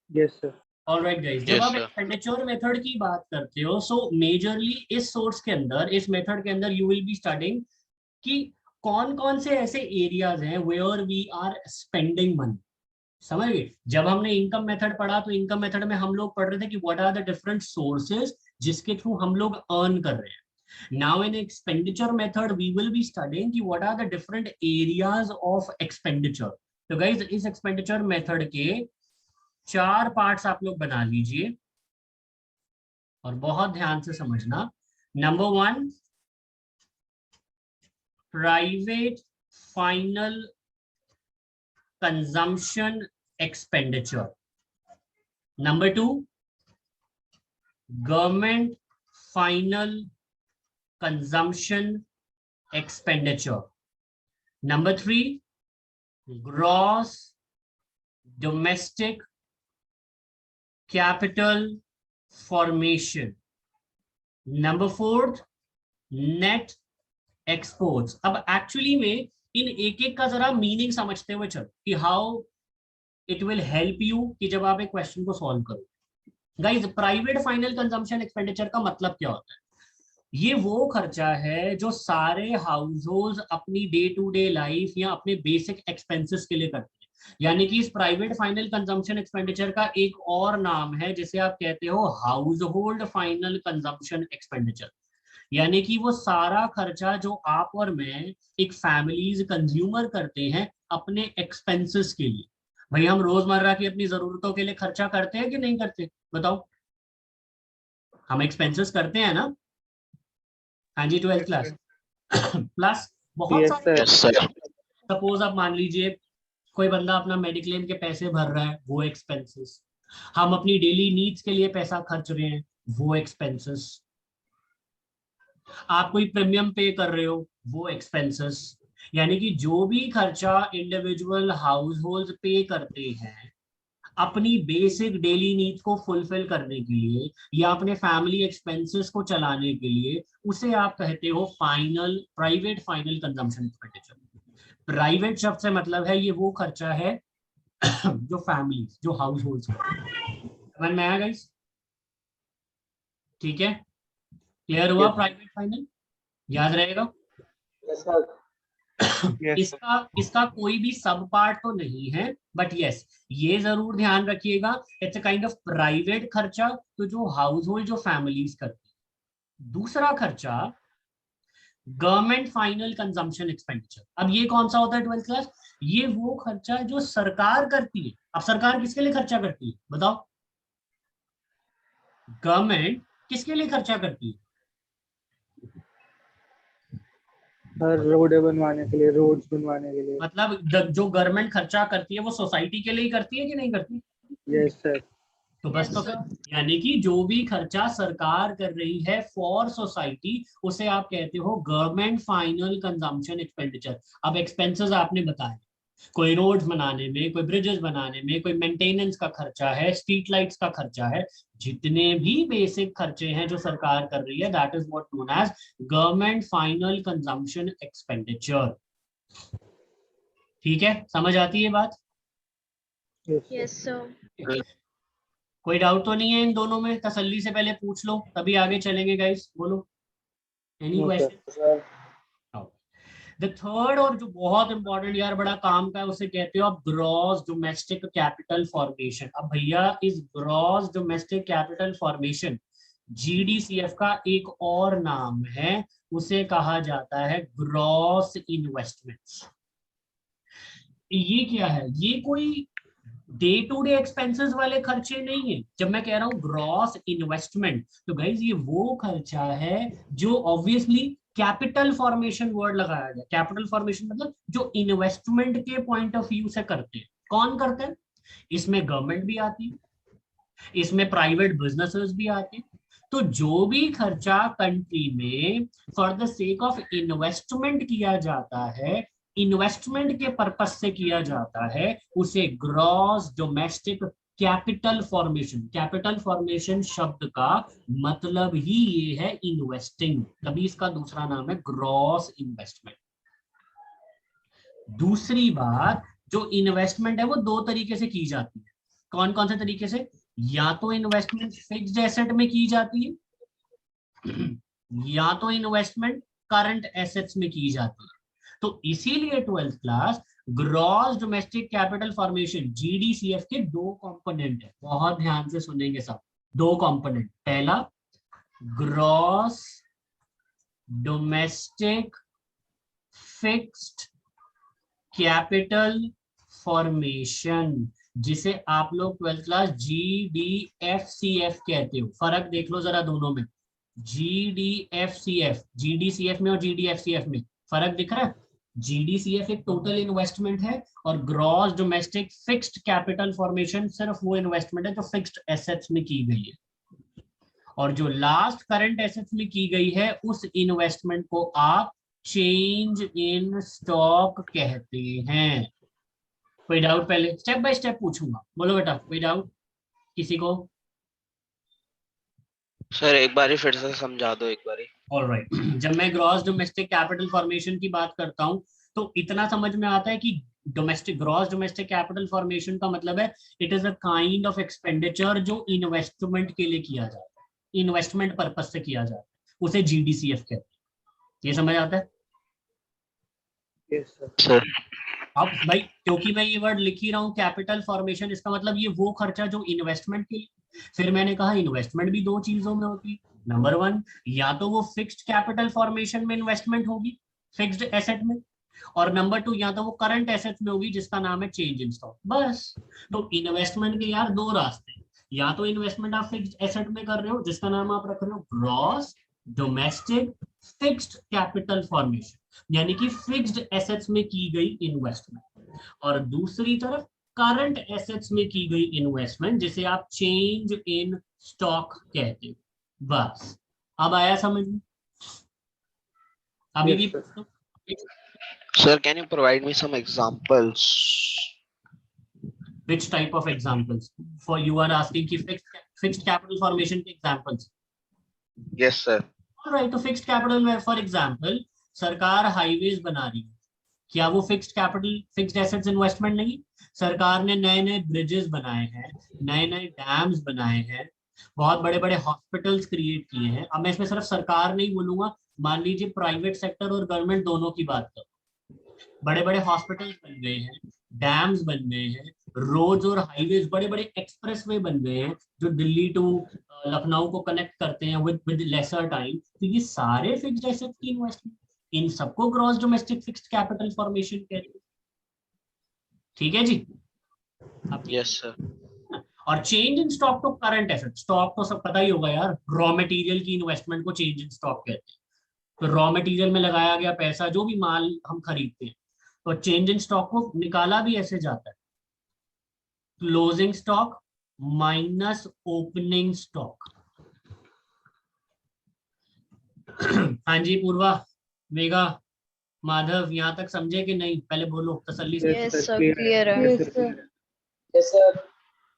Yes sir. Alright guys, जब आप expenditure method की बात करते हो, सो मेजरली इस सोर्स के अंदर, इस मेथड के अंदर यू विल बी स्टडिंग कि कौन कौन से ऐसे एरियाज हैं where we are spending money. समझ गए? जब हमने इनकम मेथड पढ़ा तो इनकम मेथड में हम लोग पढ़ रहे थे कि what are the different sources जिसके थ्रू हम लोग अर्न कर रहे हैं। Now in expenditure method we will be studying कि what are the different areas of expenditure. तो गाइस, इस एक्सपेंडिचर मेथड के 4 पार्ट्स आप लोग बना लीजिए और बहुत ध्यान से समझना। Number 1, private final consumption expenditure. Number 2, government final consumption expenditure. Number 3, gross domestic capital formation. Number 4, net exports. अब एक्चुअली में इन एक एक का जरा मीनिंग समझते हुए चलो कि how it will help you कि जब आप एक क्वेश्चन को सॉल्व करो। Guys, private final consumption expenditure का मतलब क्या होता है? ये वो खर्चा है जो सारे हाउस होल्ड अपनी डे टू डे लाइफ या अपने बेसिक एक्सपेंसेस के लिए करते हैं। यानी कि इस प्राइवेट फाइनल कंजम्पशन एक्सपेंडिचर का एक और नाम है जिसे आप कहते हो house hold final consumption expenditure. यानी कि वो सारा खर्चा जो आप और मैं एक फैमिलीज कंज्यूमर करते हैं अपने एक्सपेंसेस के लिए। भाई, हम रोजमर्रा की अपनी जरूरतों के लिए खर्चा करते हैं कि नहीं करते? बताओ, हम एक्सपेंसेस करते हैं ना? हाँ जी, 12th क्लास प्लस बहुत यस सारे। सर। सपोज आप मान लीजिए कोई बंदा अपना मेडिक्लेम के पैसे भर रहा है, वो एक्सपेंसेस। हम अपनी डेली नीड्स के लिए पैसा खर्च रहे हैं, वो एक्सपेंसेस। आप कोई प्रीमियम पे कर रहे हो, वो एक्सपेंसेस। यानी कि जो भी खर्चा इंडिविजुअल हाउस होल्ड पे करते हैं अपनी बेसिक डेली नीड्स को फुलफिल करने के लिए या अपने फैमिली एक्सपेंसेस को चलाने के लिए, उसे आप कहते हो final private final consumption expenditure. Private शब्द से मतलब है ये वो खर्चा है जो फैमिली, जो हाउस होल्ड, समझ में आया गाइस? ठीक है, क्लियर हुआ? प्राइवेट फाइनल याद रहेगा। Yes sir. इसका इसका कोई भी सब पार्ट तो नहीं है, बट यस, ये जरूर ध्यान रखिएगा, it's a kind of private खर्चा तो जो हाउस होल्ड, जो फैमिलीज करती है। दूसरा खर्चा, गवर्नमेंट फाइनल कंजम्पशन एक्सपेंडिचर। अब ये कौन सा होता है 12th क्लास? ये वो खर्चा जो सरकार करती है। अब सरकार किसके लिए खर्चा करती है बताओ? गवर्नमेंट किसके लिए खर्चा करती है? हर रोड बनवाने के लिए, रोड्स बनवाने के लिए। मतलब जो गवर्नमेंट खर्चा करती है वो सोसाइटी के लिए ही करती है कि नहीं करती? Yes sir. तो बस, तो फिर यानी कि जो भी खर्चा सरकार कर रही है फॉर सोसाइटी, उसे आप कहते हो गवर्नमेंट फाइनल कंजम्पशन एक्सपेंडिचर। अब एक्सपेंसेस आपने बताए, कोई रोड्स बनाने में, कोई ब्रिजेस बनाने में, कोई मेंटेनेंस का खर्चा है, स्ट्रीट लाइट्स का खर्चा है, जितने भी बेसिक खर्चे हैं जो सरकार कर रही है, that is what known as government final consumption expenditure. ठीक है, समझ आती है बात? Yes sir. कोई डाउट तो नहीं है इन दोनों में? तसल्ली से पहले पूछ लो तभी आगे चलेंगे गाइस, बोलो any no question? Sir. The third और जो बहुत इंपॉर्टेंट यार बड़ा काम का है, उसे कहते हो आप ग्रॉस डोमेस्टिक कैपिटल फॉर्मेशन। अब भैया, इस ग्रॉस डोमेस्टिक कैपिटल फॉर्मेशन, जीडीसीएफ का एक और नाम है, उसे कहा जाता है ग्रॉस इन्वेस्टमेंट्स। ये क्या है? ये कोई डे टू डे एक्सपेंसेस वाले खर्चे नहीं है। जब मैं कह रहा हूं ग्रॉस इन्वेस्टमेंट, तो गाइज ये वो खर्चा है जो ऑब्वियसली कैपिटल फॉर्मेशन वर्ड लगाया गया। कैपिटल फॉर्मेशन मतलब जो इन्वेस्टमेंट के पॉइंट ऑफ व्यू से करते हैं। कौन करते हैं? इसमें गवर्नमेंट भी आती है, इसमें प्राइवेट बिजनेसेस भी आते हैं। तो जो भी खर्चा कंट्री में for the sake of investment किया जाता है, इन्वेस्टमेंट के पर्पज से किया जाता है, उसे gross domestic capital formation. Capital formation शब्द का मतलब ही ये है इन्वेस्टिंग, तभी इसका दूसरा नाम है ग्रॉस इन्वेस्टमेंट। दूसरी बात, जो इन्वेस्टमेंट है वो दो तरीके से की जाती है। कौन कौन से तरीके से? या तो इन्वेस्टमेंट फिक्स्ड एसेट में की जाती है या तो इन्वेस्टमेंट करंट एसेट्स में की जाती है। तो इसीलिए 12th class gross domestic capital formation GDCF के दो कंपोनेंट है, बहुत ध्यान से सुनेंगे सब। दो कंपोनेंट, पहला gross domestic fixed capital formation, जिसे आप लोग 12th क्लास GDFCF कहते हो। फर्क देख लो जरा दोनों में, GDFCF, GDCF में और GDFCF में फर्क दिख रहा है? GDCF एक टोटल इन्वेस्टमेंट है और gross domestic fixed capital formation सिर्फ वो इन्वेस्टमेंट है जो फिक्स्ड एसेट्स में की गई है। और जो लास्ट करंट एसेट्स में की गई है उस इन्वेस्टमेंट को आप चेंज इन स्टॉक कहते हैं। कोई डाउट? पहले स्टेप बाय स्टेप पूछूंगा, बोलो बेटा कोई डाउट किसी को? सर एक बार फिर से समझा दो एक बार। ऑलराइट जब मैं ग्रॉस डोमेस्टिक कैपिटल फॉर्मेशन की बात करता हूं तो इतना समझ में आता है कि ग्रॉस डोमेस्टिक कैपिटल फॉर्मेशन का मतलब है it is a kind of expenditure जो इन्वेस्टमेंट के लिए किया जाता है, इन्वेस्टमेंट पर्पज से किया जाता है, उसे जीडीसीएफ कहते हैं। ये समझ आता है? यस सर अब भाई क्योंकि मैं ये वर्ड लिख ही रहा हूँ कैपिटल फॉर्मेशन, इसका मतलब ये वो खर्चा जो इन्वेस्टमेंट के लिए। फिर मैंने कहा इन्वेस्टमेंट भी दो चीजों में होती है, नंबर वन या तो वो फिक्स्ड कैपिटल फॉर्मेशन में इन्वेस्टमेंट होगी फिक्स्ड एसेट में, और नंबर टू या तो वो करंट एसेट में होगी जिसका नाम है चेंज इन स्टॉक। बस। तो इन्वेस्टमेंट के यार दो रास्ते, या तो इन्वेस्टमेंट आप फिक्स्ड एसेट में कर रहे हो जिसका नाम आप रख रहे हो gross domestic fixed capital formation, यानी कि फिक्स्ड एसेट्स में की गई इन्वेस्टमेंट, और दूसरी तरफ करंट एसेट्स में की गई इन्वेस्टमेंट जिसे आप चेंज इन स्टॉक कहते हो। बस अब आया समझ में? अभी भी sir can you provide me some examples? which type of examples for you are asking कि fixed capital formation के examples? Yes sir. Alright, तो फिक्स्ड कैपिटल में फॉर एग्जांपल सरकार हाईवेज बना रही है, क्या वो fixed capital fixed assets investment नहीं? सरकार ने नए नए ब्रिजेस बनाए हैं, नए नए डैम्स बनाए हैं, बहुत बड़े बड़े हॉस्पिटल्स क्रिएट किए हैं। अब मैं इसमें सिर्फ सरकार नहीं बोलूंगा, मान लीजिए प्राइवेट सेक्टर और गवर्नमेंट दोनों की बात करो। बड़े बड़े हॉस्पिटल्स बन गए हैं, डैम्स बन गए हैं, रोड्स और हाईवेज, बड़े बड़े एक्सप्रेसवे बन गए हैं जो दिल्ली टू लखनऊ को कनेक्ट करते हैं विद लेसर टाइम। तो ये सारे फिक्स्ड एसेट्स की इन्वेस्टमेंट, इन सबको gross domestic fixed capital formation कहते हैं। ठीक है जी? Yes sir. और चेंज इन स्टॉक तो करंट एसेट, स्टॉक तो सब पता ही होगा यार, रॉ मटेरियल की इन्वेस्टमेंट को चेंज इन स्टॉक कहते हैं। तो रॉ मटेरियल में लगाया गया पैसा, जो भी माल हम खरीदते हैं, तो चेंज इन स्टॉक को निकाला भी ऐसे जाता है, closing stock minus opening stock. हाँ जी पूर्वा, मेगा, माधव, यहाँ तक समझे कि नहीं? पहले बोलो तसल्ली से। यस सर, क्लियर है। Yes sir.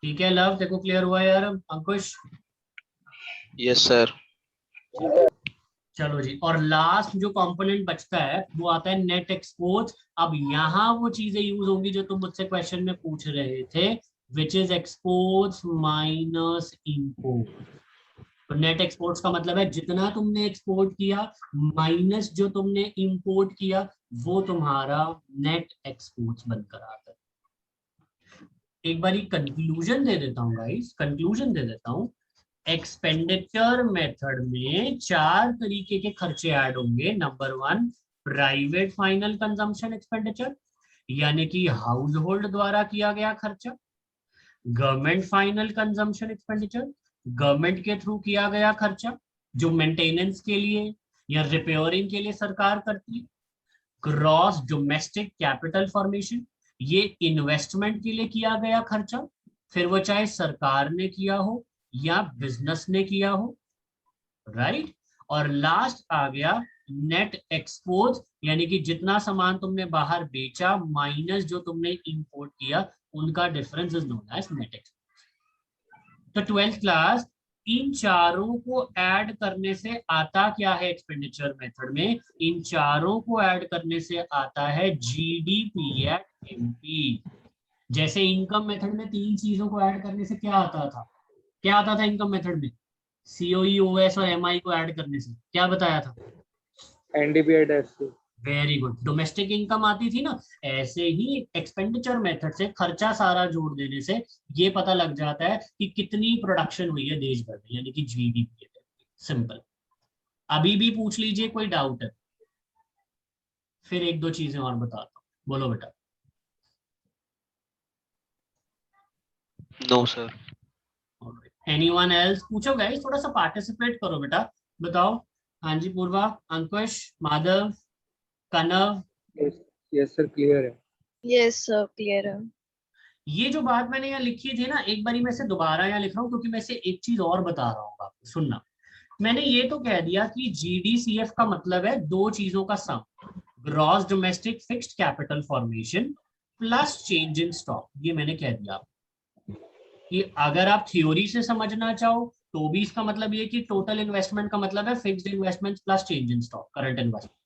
ठीक है लव, देखो क्लियर हुआ यार? अंकुश? Yes sir. चलो जी, और लास्ट जो कंपोनेंट बचता है वो आता है नेट एक्सपोर्ट। अब यहाँ वो चीजें यूज होंगी जो तुम मुझसे क्वेश्चन में पूछ रहे थे, which is exports minus import. तो नेट एक्सपोर्ट्स का मतलब है जितना तुमने एक्सपोर्ट किया माइनस जो तुमने इंपोर्ट किया, वो तुम्हारा नेट एक्सपोर्ट्स बनकर आता है। एक बार कंक्लूजन दे देता हूँ गाइस, कंक्लूजन दे देता हूँ। एक्सपेंडिचर मेथड में 4 तरीके के खर्चे ऐड होंगे। Number 1 private final consumption expenditure, यानी कि हाउस होल्ड द्वारा किया गया खर्चा। Government final consumption expenditure, government के थ्रू किया गया खर्चा जो मेंटेनेंस के लिए या रिपेयरिंग के लिए सरकार करती है। ग्रॉस डोमेस्टिक कैपिटल फॉर्मेशन, ये इन्वेस्टमेंट के लिए किया गया खर्चा, फिर वो चाहे सरकार ने किया हो या बिजनेस ने किया हो, राइट। और लास्ट आ गया नेट एक्सपोर्ट, यानी कि जितना सामान तुमने बाहर बेचा माइनस जो तुमने इंपोर्ट किया, उनका difference is known as net export. तो 12th क्लास इन चारों को ऐड करने से आता क्या है एक्सपेंडिचर मेथड में? इन चारों को ऐड करने से आता है जीडीपी एट एमपी। जैसे इनकम मेथड में 3 चीजों को ऐड करने से क्या आता था, क्या आता था इनकम मेथड में, सीओई, ओएस और एमआई को ऐड करने से क्या बताया था, NDPI-C। Very good, domestic income आती थी ना। ऐसे ही एक्सपेंडिचर मेथड से खर्चा सारा जोड़ देने से ये पता लग जाता है कि कितनी प्रोडक्शन हुई है देश भर में, यानी कि जीडीपी। सिंपल। अभी भी पूछ लीजिए, कोई डाउट है, फिर एक दो चीजें और बताता हूँ, बोलो बेटा। No, sir. एनीवन एल्स, पूछो गाइस, थोड़ा सा पार्टिसिपेट करो बेटा, बताओ। हाँ जी, पूर्वा, अंकुश, माधव, कनव। यस यस सर, क्लियर है। यस सर, क्लियर है। ये जो बात मैंने यहाँ लिखी थी ना, एक बारी मैं इसे दोबारा यहाँ लिख रहा हूँ क्योंकि मैं इसे एक चीज और बता रहा हूँ आपको, सुनना। मैंने ये तो कह दिया कि जीडीसीएफ का मतलब है दो चीजों का sum, gross domestic fixed capital formation plus change in stock. ये मैंने कह दिया कि अगर आप थ्योरी से समझना चाहो तो भी इसका मतलब ये कि टोटल इन्वेस्टमेंट का मतलब है fixed investment plus change in stock, current investment.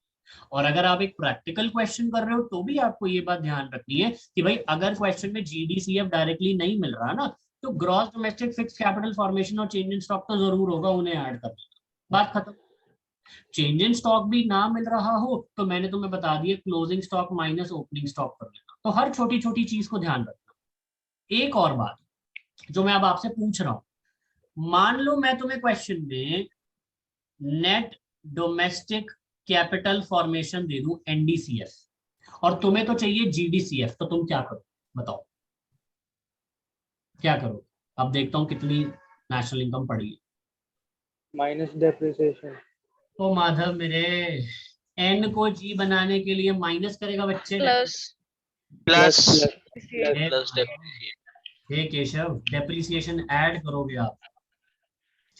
और अगर आप एक प्रैक्टिकल क्वेश्चन कर रहे हो तो भी आपको ये बात ध्यान रखनी है कि भाई अगर क्वेश्चन में जीडीसीएफ डायरेक्टली नहीं मिल रहा ना, तो gross domestic fixed capital formation और चेंज इन स्टॉक तो जरूर होगा, उन्हें ऐड कर देना, बात खत्म। चेंज इन स्टॉक भी ना मिल रहा हो तो मैंने तुम्हें बता दिया closing stock minus opening stock कर लेना। तो हर छोटी छोटी चीज को ध्यान रखना। एक और बात जो मैं अब आपसे पूछ रहा हूं, मान लो मैं तुम्हें क्वेश्चन में नेट डोमेस्टिक कैपिटल फॉर्मेशन दे दूं एनडीसीएफ और तुम्हें तो चाहिए जीडीसीएफ, तो तुम क्या करो बताओ, क्या करो? अब देखता हूं कितनी नेशनल इनकम पड़ी है। Minus depreciation. तो माधव मेरे, एन को जी बनाने के लिए माइनस करेगा बच्चे, plus Plus. Plus Plus depreciation. हे केशव, डेप्रिसिएशन ऐड करोगे आप,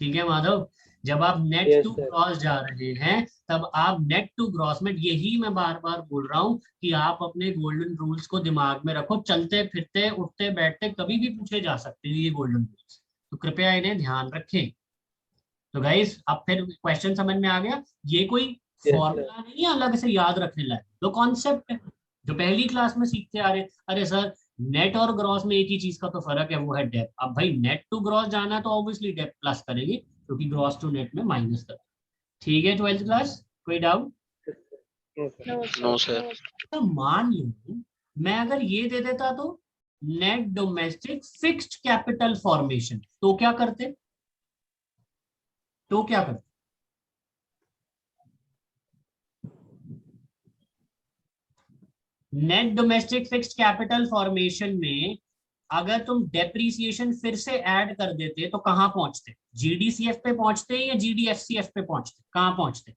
ठीक है माधव। जब आप net Yes, too sir. Gross जा रहे हैं तब आप नेट टू ग्रॉस में, यही मैं बार बार बोल रहा हूं कि आप अपने गोल्डन रूल्स को दिमाग में रखो, चलते फिरते उठते बैठते कभी भी पूछे जा सकते हैं ये गोल्डन रूल्स, तो कृपया इन्हें ध्यान रखें। तो गाइस अब फिर क्वेश्चन समझ में आ गया, ये कोई Yes, sir. फॉर्मूला नहीं है अलग से याद रखने लायक, तो कॉन्सेप्ट है जो पहली क्लास में सीखते आ रहे। अरे सर, नेट और ग्रॉस में एक ही चीज का तो फर्क है, वो है डेप। अब भाई नेट टू ग्रॉस जाना है तो ऑब्वियसली डेप प्लस करेंगे क्योंकि ग्रॉस टू नेट में माइनस कर, ठीक है 12th क्लास, कोई doubt? No, sir. No, sir. तो मान लो मैं अगर ये दे देता तो net domestic fixed capital formation, तो क्या करते, तो क्या करते? Net domestic fixed capital formation में अगर तुम डेप्रीसिएशन फिर से ऐड कर देते तो कहां पहुंचते, जीडीसीएफ पे पहुंचते या जीडीएफसीएफ पे पहुंचते, कहां पहुंचते?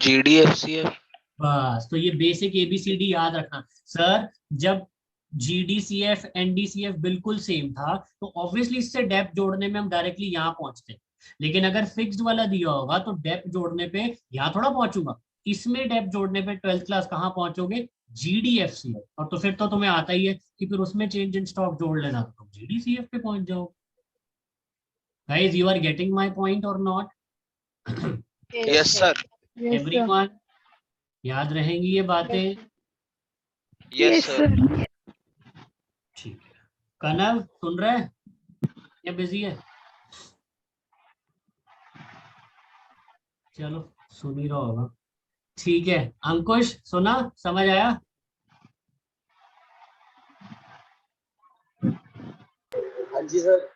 GDFCF. बस, तो ये बेसिक एबीसीडी याद रखना। सर जब जीडीसीएफ एनडीसीएफ बिल्कुल सेम था तो ऑब्वियसली इससे डेप जोड़ने में हम डायरेक्टली यहां पहुंचते, लेकिन अगर फिक्स्ड वाला दिया होगा तो डेप जोड़ने पे यहां थोड़ा पहुंचूंगा, इसमें डेप जोड़ने पे 12th क्लास कहां पहुंचोगे, जीडीएफसीएफ। और तो फिर तो तुम्हें आता ही है कि फिर उसमें चेंज इन स्टॉक जोड़ लेना तो तुम जीडीसीएफ पे पहुंच जाओ। Guys you are getting my point और नॉट? Yes, sir. एवरीवन, याद रहेंगी ये बातें? Yes, sir. ठीक है, कनव सुन रहे हैं या बिजी है? चलो सुन ही रहा होगा, ठीक है। अंकुश सुना, समझ आया? हाँ जी सर।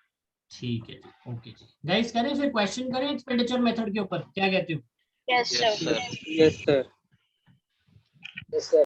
ठीक है जी, ओके जी। गाइस करें फिर क्वेश्चन करें एक्सपेंडिचर मेथड के ऊपर, क्या कहते हो? Yes Yes, sir. sir. Yes, sir. Yes, sir.